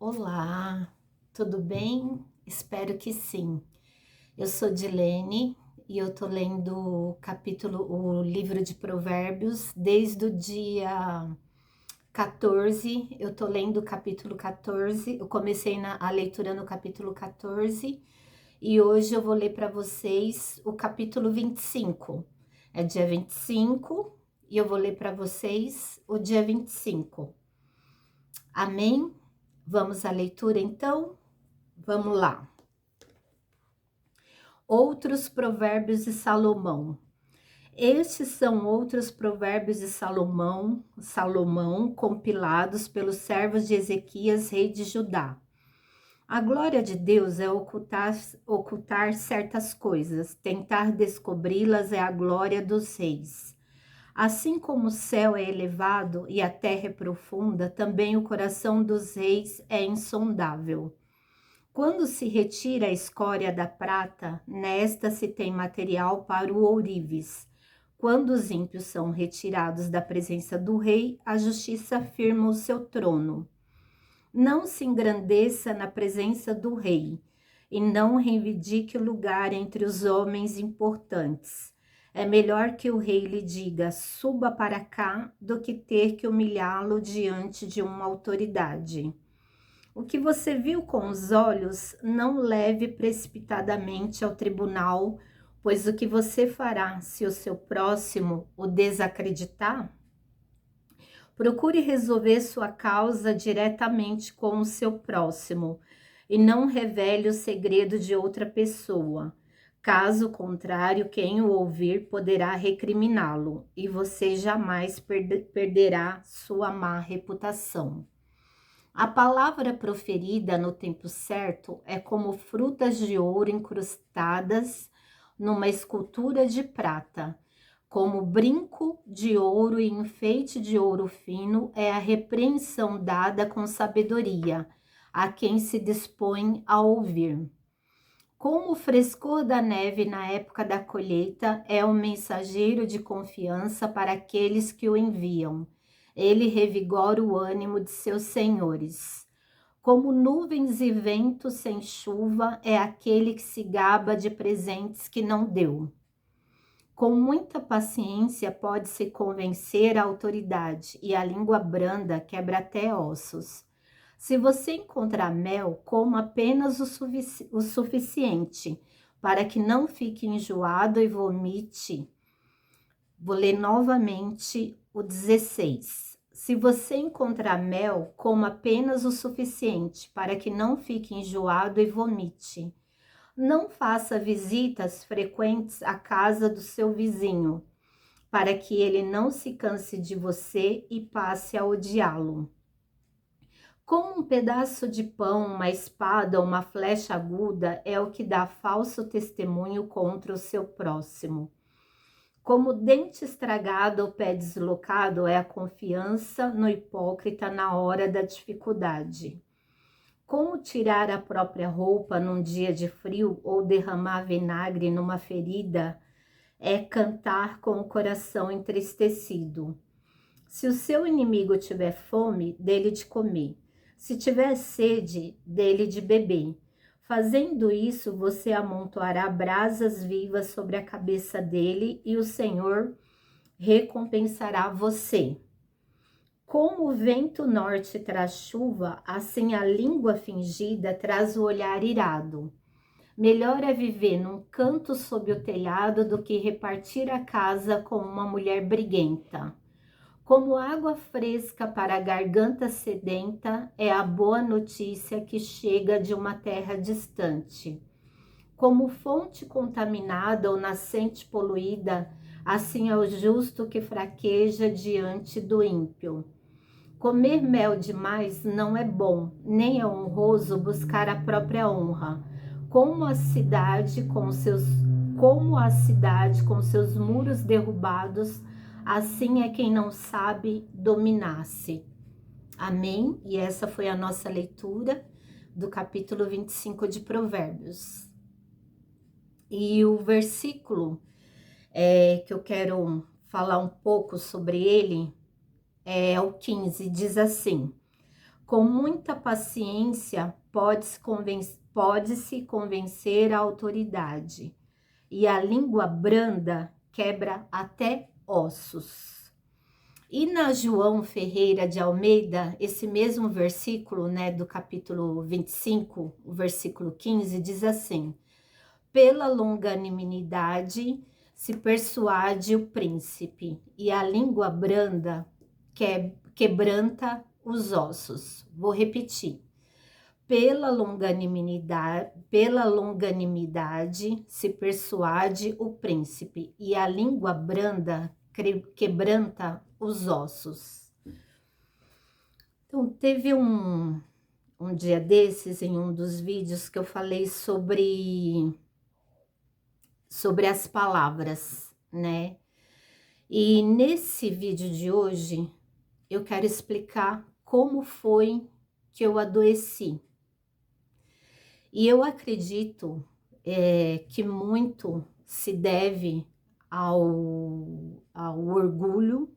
Olá, tudo bem? Espero que sim. Eu sou Dilene e eu tô lendo o livro de Provérbios desde o dia 14. Eu tô lendo o capítulo 14. Eu comecei a leitura no capítulo 14 e hoje eu vou ler para vocês o capítulo 25. É dia 25 e eu vou ler para vocês o dia 25. Amém? Vamos à leitura então? Vamos lá. Outros provérbios de Salomão. Estes são outros provérbios de Salomão, compilados pelos servos de Ezequias, rei de Judá. A glória de Deus é ocultar certas coisas, tentar descobri-las é a glória dos reis. Assim como o céu é elevado e a terra é profunda, também o coração dos reis é insondável. Quando se retira a escória da prata, nesta se tem material para o ourives. Quando os ímpios são retirados da presença do rei, a justiça firma o seu trono. Não se engrandeça na presença do rei, e não reivindique o lugar entre os homens importantes. É melhor que o rei lhe diga, suba para cá, do que ter que humilhá-lo diante de uma autoridade. O que você viu com os olhos, não leve precipitadamente ao tribunal, pois o que você fará se o seu próximo o desacreditar? Procure resolver sua causa diretamente com o seu próximo e não revele o segredo de outra pessoa. Caso contrário, quem o ouvir poderá recriminá-lo e você jamais perderá sua má reputação. A palavra proferida no tempo certo é como frutas de ouro incrustadas numa escultura de prata. Como brinco de ouro e enfeite de ouro fino é a repreensão dada com sabedoria a quem se dispõe a ouvir. Como o frescor da neve na época da colheita é um mensageiro de confiança para aqueles que o enviam. Ele revigora o ânimo de seus senhores. Como nuvens e vento sem chuva é aquele que se gaba de presentes que não deu. Com muita paciência pode-se convencer a autoridade, e a língua branda quebra até ossos. Se você encontrar mel, coma apenas o suficiente, para que não fique enjoado e vomite. Vou ler novamente o 16. Se você encontrar mel, coma apenas o suficiente, para que não fique enjoado e vomite. Não faça visitas frequentes à casa do seu vizinho, para que ele não se canse de você e passe a odiá-lo. Como um pedaço de pão, uma espada ou uma flecha aguda é o que dá falso testemunho contra o seu próximo. Como dente estragado ou pé deslocado é a confiança no hipócrita na hora da dificuldade. Como tirar a própria roupa num dia de frio ou derramar vinagre numa ferida é cantar com o coração entristecido. Se o seu inimigo tiver fome, dele de comer. Se tiver sede, dele de beber. Fazendo isso, você amontoará brasas vivas sobre a cabeça dele e o Senhor recompensará você. Como o vento norte traz chuva, assim a língua fingida traz o olhar irado. Melhor é viver num canto sob o telhado do que repartir a casa com uma mulher briguenta. Como água fresca para a garganta sedenta é a boa notícia que chega de uma terra distante. Como fonte contaminada ou nascente poluída, assim é o justo que fraqueja diante do ímpio. Comer mel demais não é bom, nem é honroso buscar a própria honra. Como a cidade com seus muros derrubados, assim é quem não sabe dominar-se. Amém? E essa foi a nossa leitura do capítulo 25 de Provérbios. E o versículo que eu quero falar um pouco sobre ele é o 15, diz assim: Com muita paciência, pode-se convencer a autoridade, e a língua branda quebra até ossos. E na João Ferreira de Almeida, esse mesmo versículo, né, do capítulo 25, o versículo 15, diz assim: pela longanimidade se persuade o príncipe, e a língua branda quebranta os ossos. Vou repetir. Pela longanimidade se persuade o príncipe, e a língua branda quebranta os ossos. Então, teve um dia desses, em um dos vídeos, que eu falei sobre as palavras, né? E nesse vídeo de hoje, eu quero explicar como foi que eu adoeci. E eu acredito que muito se deve ao orgulho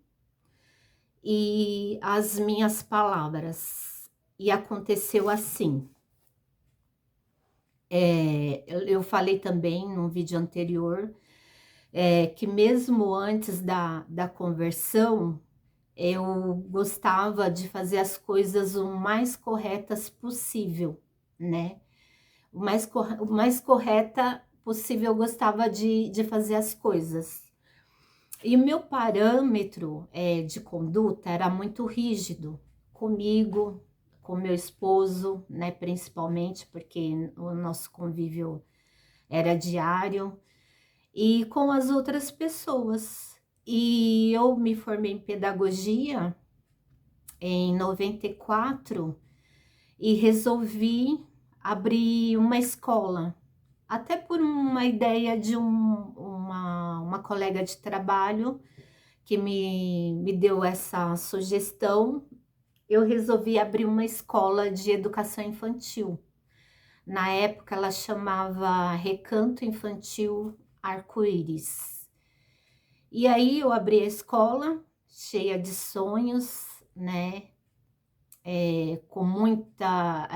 e às minhas palavras. E aconteceu assim. Eu falei também num vídeo anterior que mesmo antes da conversão, eu gostava de fazer as coisas o mais corretas possível, né? O mais correta possível eu gostava de fazer as coisas. E o meu parâmetro de conduta era muito rígido comigo, com meu esposo, né? Principalmente porque o nosso convívio era diário, e com as outras pessoas. E eu me formei em pedagogia em 94 e resolvi abrir uma escola, até por uma ideia de uma colega de trabalho que me deu essa sugestão. Eu resolvi abrir uma escola de educação infantil. Na época ela chamava Recanto Infantil Arco-Íris. E aí eu abri a escola cheia de sonhos, né? Com muita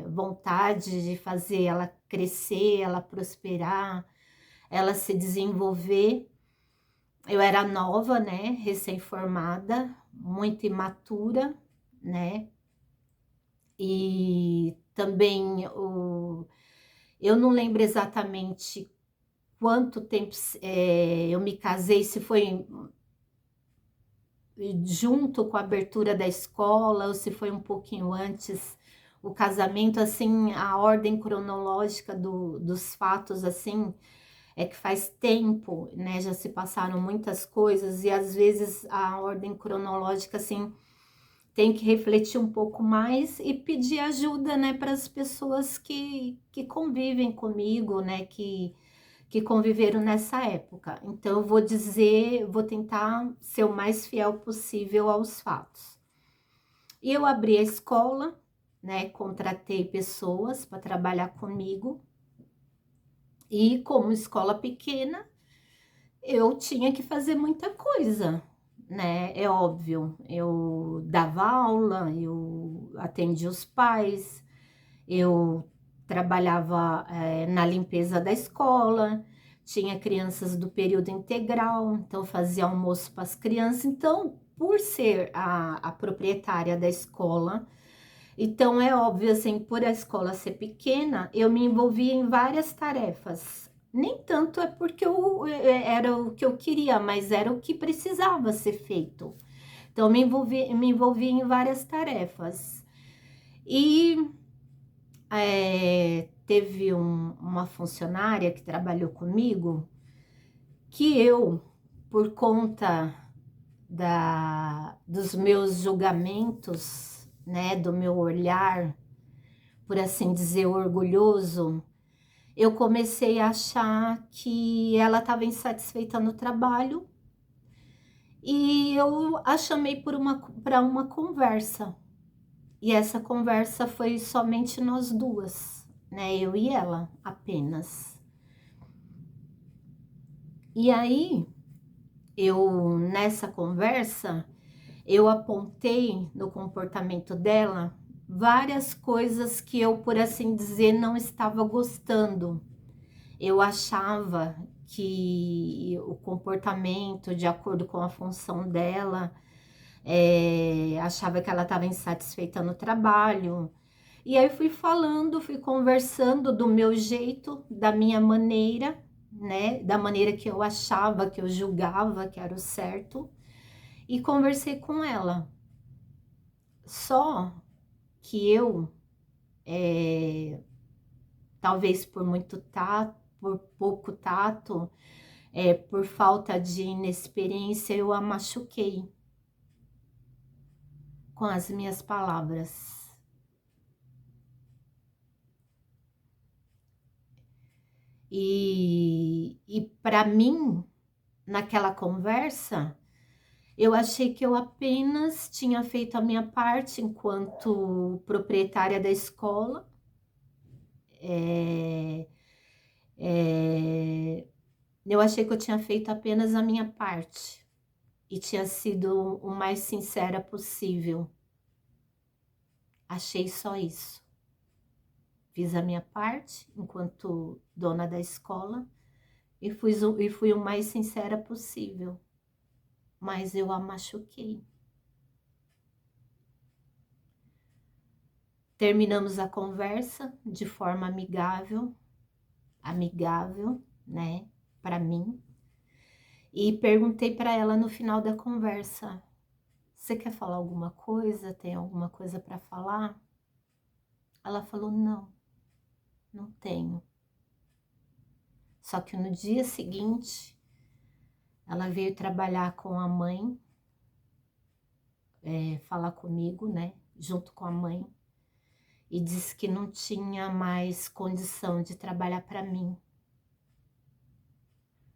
vontade de fazer ela crescer, ela prosperar, ela se desenvolver. Eu era nova, né? Recém-formada, muito imatura, né? E também eu não lembro exatamente quanto tempo eu me casei, se foi junto com a abertura da escola ou se foi um pouquinho antes o casamento. Assim, a ordem cronológica dos fatos, assim, é que faz tempo, né? Já se passaram muitas coisas e às vezes a ordem cronológica, assim, tem que refletir um pouco mais e pedir ajuda, né, para as pessoas que convivem comigo, né, que conviveram nessa época. Então, eu vou tentar ser o mais fiel possível aos fatos. E eu abri a escola, né, contratei pessoas para trabalhar comigo, e como escola pequena, eu tinha que fazer muita coisa, né? É óbvio, eu dava aula, eu atendia os pais, eu trabalhava na limpeza da escola, tinha crianças do período integral, então fazia almoço para as crianças. Então, por ser a proprietária da escola, então é óbvio, assim, por a escola ser pequena, eu me envolvia em várias tarefas. Nem tanto é porque era o que eu queria, mas era o que precisava ser feito. Então, me envolvi em várias tarefas. E teve uma funcionária que trabalhou comigo, que eu, por conta dos meus julgamentos, né, do meu olhar, por assim dizer, orgulhoso, eu comecei a achar que ela estava insatisfeita no trabalho, e eu a chamei para uma conversa. E essa conversa foi somente nós duas, né? Eu e ela apenas. E aí, nessa conversa, eu apontei no comportamento dela várias coisas que eu, por assim dizer, não estava gostando. Eu achava que o comportamento, de acordo com a função dela, achava que ela estava insatisfeita no trabalho. E aí fui falando, fui conversando do meu jeito, da minha maneira, né? Da maneira que eu achava, que eu julgava que era o certo. E conversei com ela. Só que eu, talvez por muito tato, por pouco tato, por falta de inexperiência, eu a machuquei com as minhas palavras. E para mim, naquela conversa, eu achei que eu apenas tinha feito a minha parte enquanto proprietária da escola. É, é, eu achei que eu tinha feito apenas a minha parte e tinha sido o mais sincera possível. Achei só isso. Fiz a minha parte enquanto dona da escola e fui o mais sincera possível. Mas eu a machuquei. Terminamos a conversa de forma amigável, né, para mim. E perguntei para ela no final da conversa: "Você quer falar alguma coisa? Tem alguma coisa para falar?" Ela falou: "Não, não tenho." Só que no dia seguinte, ela veio trabalhar com a mãe, falar comigo, né, junto com a mãe, e disse que não tinha mais condição de trabalhar para mim.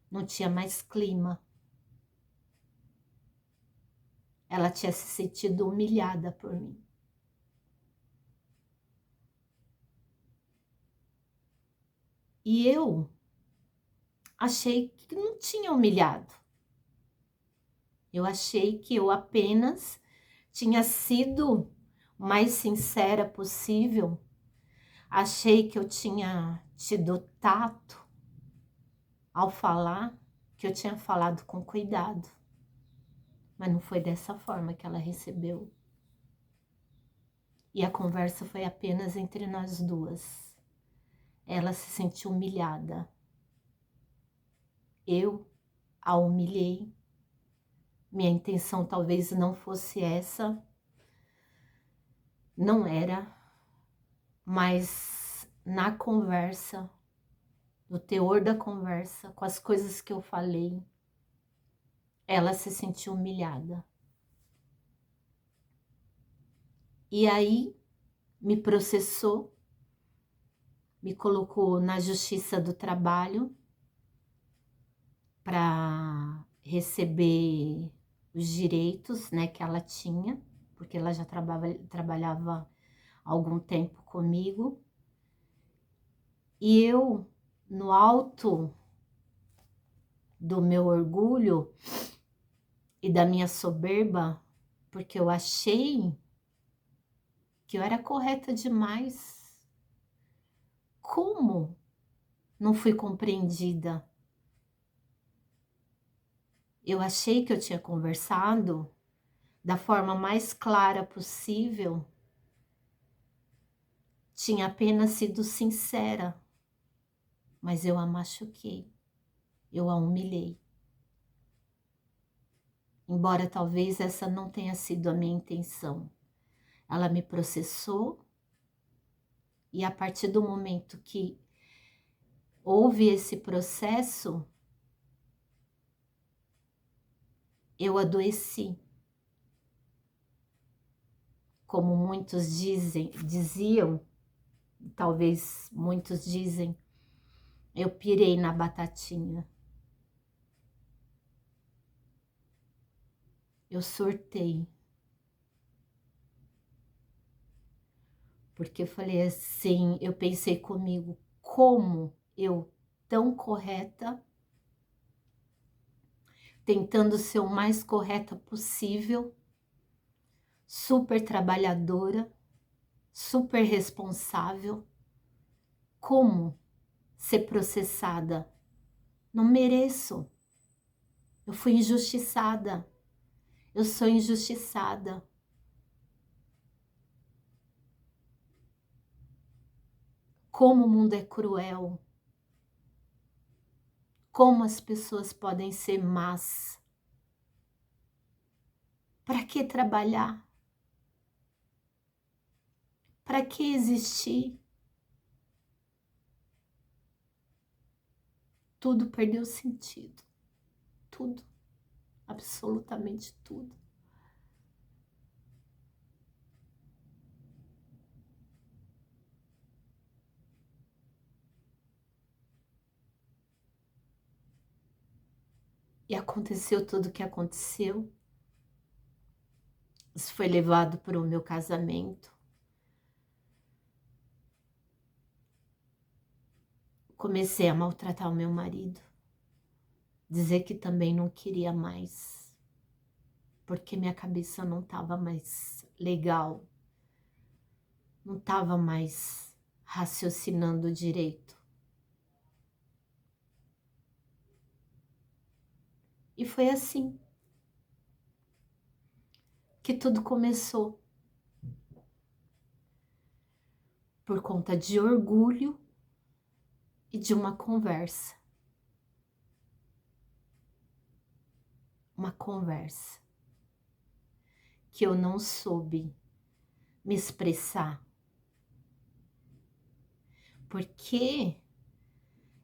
Não tinha mais clima. Ela tinha se sentido humilhada por mim. E eu achei que não tinha humilhado. Eu achei que eu apenas tinha sido o mais sincera possível. Achei que eu tinha tido tato ao falar, que eu tinha falado com cuidado. Mas não foi dessa forma que ela recebeu. E a conversa foi apenas entre nós duas. Ela se sentiu humilhada. Eu a humilhei. Minha intenção talvez não fosse essa. Não era. Mas na conversa, no teor da conversa, com as coisas que eu falei, ela se sentiu humilhada. E aí me processou, me colocou na Justiça do Trabalho para receber os direitos, né, que ela tinha, porque ela já trabalhava há algum tempo comigo. E eu, no alto do meu orgulho e da minha soberba, porque eu achei que eu era correta demais. Como não fui compreendida? Eu achei que eu tinha conversado da forma mais clara possível, tinha apenas sido sincera, mas eu a machuquei, eu a humilhei. Embora talvez essa não tenha sido a minha intenção. Ela me processou e a partir do momento que houve esse processo, eu adoeci. Como muitos diziam, talvez muitos dizem, eu pirei na batatinha. Eu surtei. Porque eu falei assim, eu pensei comigo, como eu, tão correta, tentando ser o mais correta possível, super trabalhadora, super responsável. Como ser processada? Não mereço. Eu fui injustiçada. Eu sou injustiçada. Como o mundo é cruel. Como as pessoas podem ser más. Para que trabalhar? Para que existir? Tudo perdeu sentido. Tudo. Absolutamente tudo. E aconteceu tudo o que aconteceu. Isso foi levado para o meu casamento. Comecei a maltratar o meu marido. Dizer que também não queria mais. Porque minha cabeça não estava mais legal. Não estava mais raciocinando direito. E foi assim que tudo começou. Por conta de orgulho e de uma conversa. Uma conversa que eu não soube me expressar. Porque,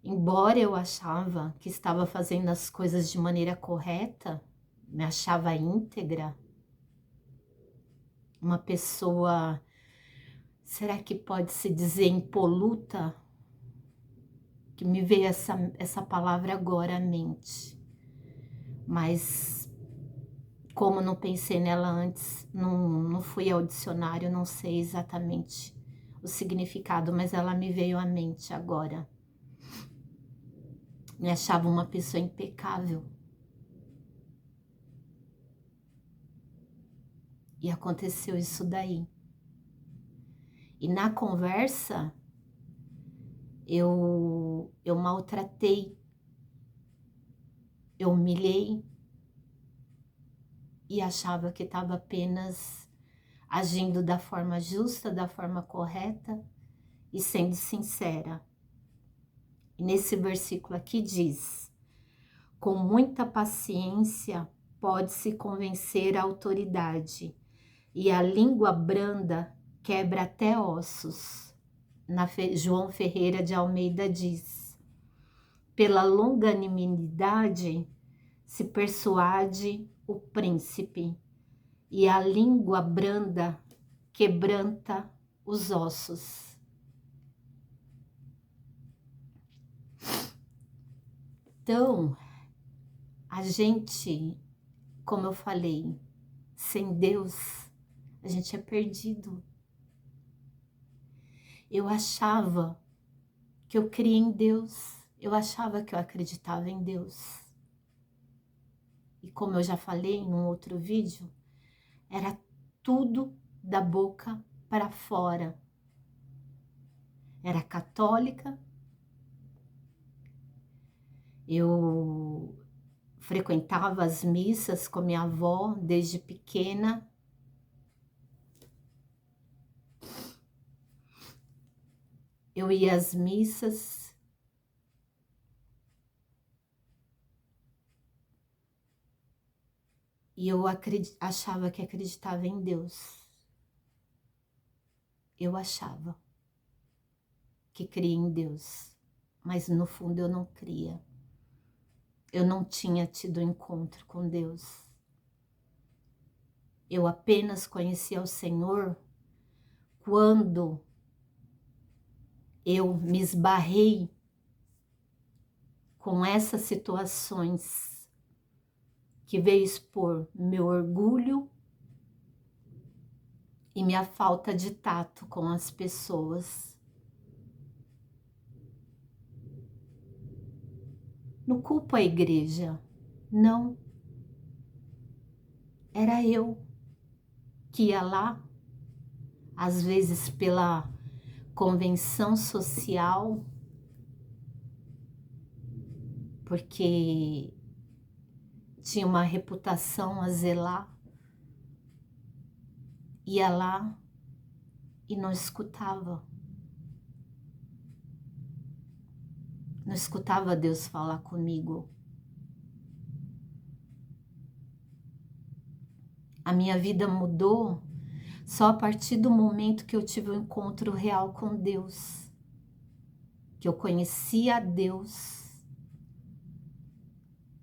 embora eu achava que estava fazendo as coisas de maneira correta, me achava íntegra, uma pessoa, será que pode se dizer impoluta? Que me veio essa palavra agora à mente. Mas como não pensei nela antes, não fui ao dicionário, não sei exatamente o significado, mas ela me veio à mente agora. Me achava uma pessoa impecável. E aconteceu isso daí. E na conversa, eu maltratei, eu humilhei e achava que estava apenas agindo da forma justa, da forma correta e sendo sincera. E nesse versículo aqui diz: com muita paciência pode-se convencer a autoridade, e a língua branda quebra até ossos. João Ferreira de Almeida diz: pela longanimidade se persuade o príncipe, e a língua branda quebranta os ossos. Então, a gente, como eu falei, sem Deus, a gente é perdido. Eu achava que eu cria em Deus, eu achava que eu acreditava em Deus. E como eu já falei em um outro vídeo, era tudo da boca para fora. Era católica, eu frequentava as missas com minha avó desde pequena. Eu ia às missas. E eu achava que acreditava em Deus. Eu achava que cria em Deus, mas no fundo eu não cria. Eu não tinha tido encontro com Deus. Eu apenas conhecia o Senhor quando eu me esbarrei com essas situações que veio expor meu orgulho e minha falta de tato com as pessoas. Não culpo a igreja, não. Era eu que ia lá, às vezes pela convenção social, porque tinha uma reputação a zelar, ia lá e não escutava. Não escutava Deus falar comigo. A minha vida mudou só a partir do momento que eu tive um encontro real com Deus. Que eu conheci a Deus,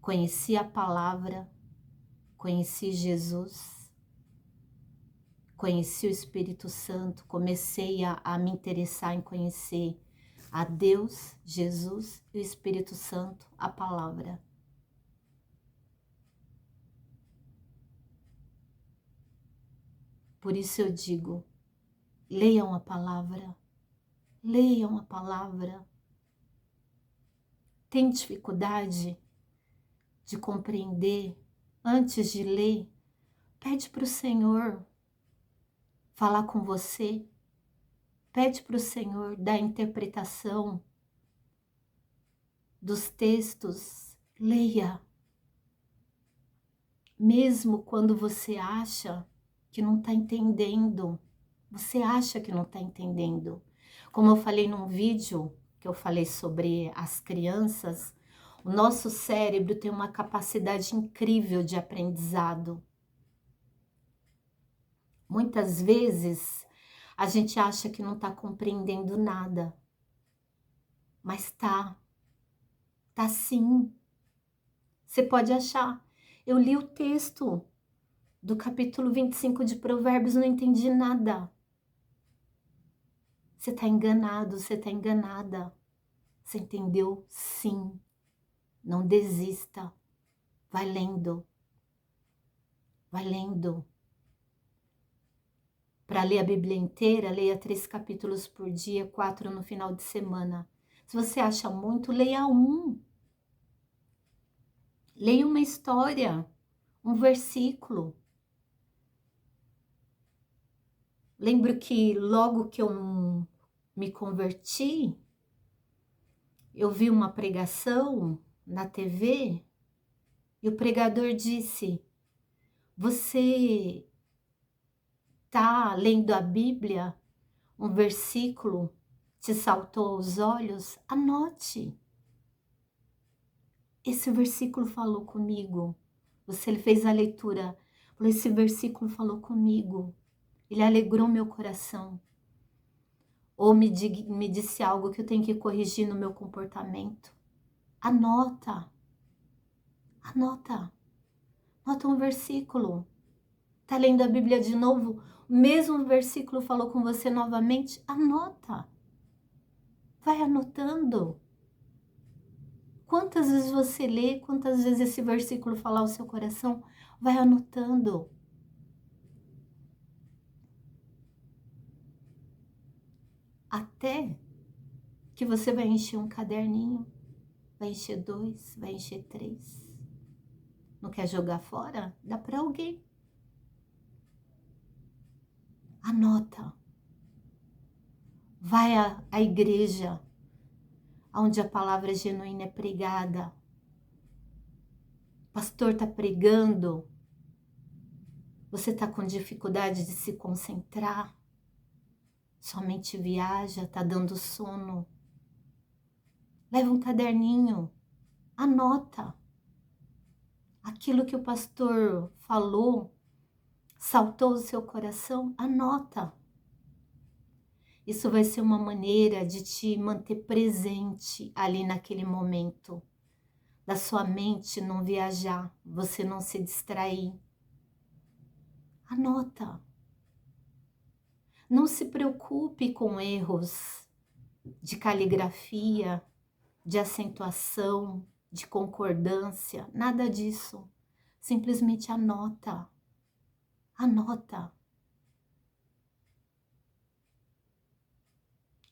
conheci a palavra, conheci Jesus, conheci o Espírito Santo, comecei a me interessar em conhecer a Deus, Jesus e o Espírito Santo, a palavra. Por isso eu digo, leiam a palavra, leiam a palavra. Tem dificuldade de compreender antes de ler? Pede para o Senhor falar com você. Pede para o Senhor dar interpretação dos textos. Leia. Mesmo quando você acha que não está entendendo. Você acha que não está entendendo. Como eu falei num vídeo que eu falei sobre as crianças, o nosso cérebro tem uma capacidade incrível de aprendizado. Muitas vezes a gente acha que não está compreendendo nada, mas tá sim. Você pode achar. Eu li o texto do capítulo 25 de Provérbios, não entendi nada. Você está enganado, você está enganada. Você entendeu? Sim. Não desista. Vai lendo. Vai lendo. Para ler a Bíblia inteira, leia 3 capítulos por dia, 4 no final de semana. Se você acha muito, leia um. Leia uma história, um versículo. Lembro que logo que eu me converti, eu vi uma pregação na TV e o pregador disse: você está lendo a Bíblia, um versículo te saltou aos olhos? Anote. Esse versículo falou comigo. Ele fez a leitura, falou: esse versículo falou comigo. Ele alegrou meu coração. Ou me disse algo que eu tenho que corrigir no meu comportamento. Anota. Anota. Anota um versículo. Tá lendo a Bíblia de novo? O mesmo versículo falou com você novamente? Anota. Vai anotando. Quantas vezes você lê, quantas vezes esse versículo falar ao seu coração? Vai anotando. Até que você vai encher um caderninho, vai encher 2, vai encher 3. Não quer jogar fora? Dá para alguém. Anota. Vai à igreja, onde a palavra genuína é pregada. O pastor está pregando. Você está com dificuldade de se concentrar. Sua mente viaja, está dando sono. Leva um caderninho, anota. Aquilo que o pastor falou, saltou o seu coração, anota. Isso vai ser uma maneira de te manter presente ali naquele momento. Da sua mente não viajar, você não se distrair. Anota. Não se preocupe com erros de caligrafia, de acentuação, de concordância, nada disso. Simplesmente anota. Anota.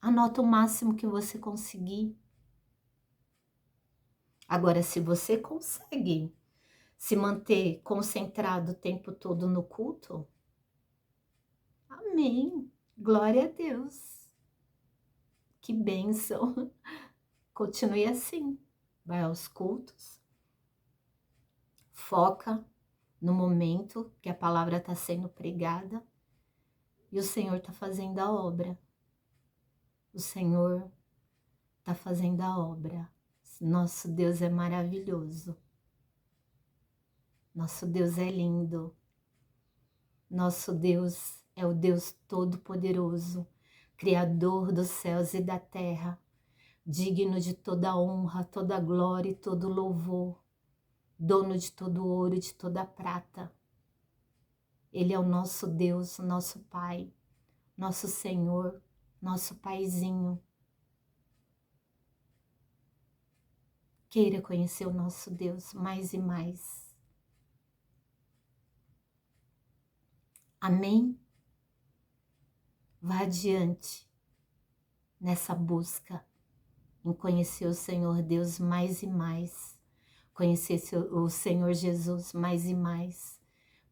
Anota o máximo que você conseguir. Agora, se você consegue se manter concentrado o tempo todo no culto, amém. Glória a Deus. Que bênção. Continue assim. Vai aos cultos. Foca no momento que a palavra está sendo pregada. E o Senhor está fazendo a obra. O Senhor está fazendo a obra. Nosso Deus é maravilhoso. Nosso Deus é lindo. Nosso Deus é o Deus Todo-Poderoso, Criador dos céus e da terra, digno de toda honra, toda glória e todo louvor, dono de todo ouro e de toda prata. Ele é o nosso Deus, nosso Pai, nosso Senhor, nosso Paizinho. Queira conhecer o nosso Deus mais e mais. Amém? Vá adiante nessa busca em conhecer o Senhor Deus mais e mais, conhecer o Senhor Jesus mais e mais,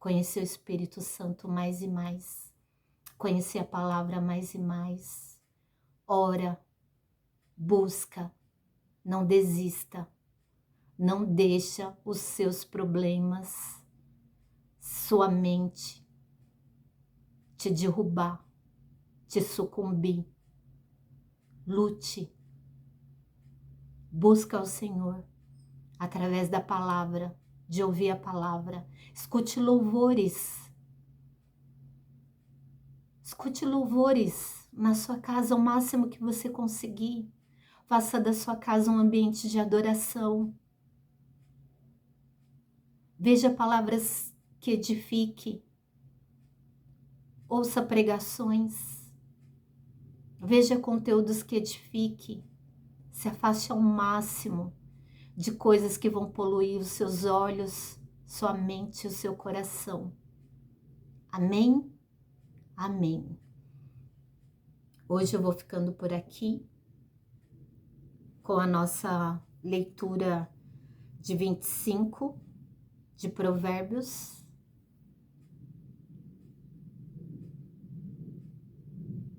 conhecer o Espírito Santo mais e mais, conhecer a palavra mais e mais. Ora, busca, não desista, não deixa os seus problemas, sua mente te derrubar, te sucumbir. Lute, busca o Senhor através da palavra, de ouvir a palavra. Escute louvores. Escute louvores na sua casa o máximo que você conseguir. Faça da sua casa um ambiente de adoração. Veja palavras que edifiquem. Ouça pregações. Veja conteúdos que edifiquem. Se afaste ao máximo de coisas que vão poluir os seus olhos, sua mente e o seu coração. Amém? Amém. Hoje eu vou ficando por aqui com a nossa leitura de 25 de Provérbios.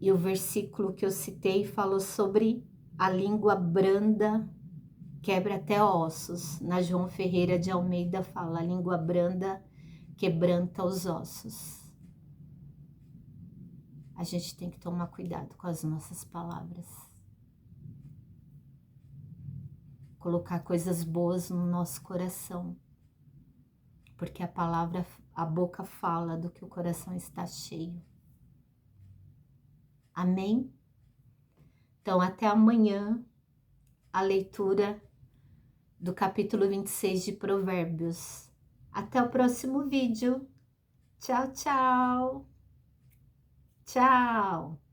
E o versículo que eu citei falou sobre a língua branda quebra até ossos. Na João Ferreira de Almeida fala, a língua branda quebranta os ossos. A gente tem que tomar cuidado com as nossas palavras. Colocar coisas boas no nosso coração. Porque a palavra, a boca fala do que o coração está cheio. Amém? Então, até amanhã, a leitura do capítulo 26 de Provérbios. Até o próximo vídeo. Tchau, tchau. Tchau.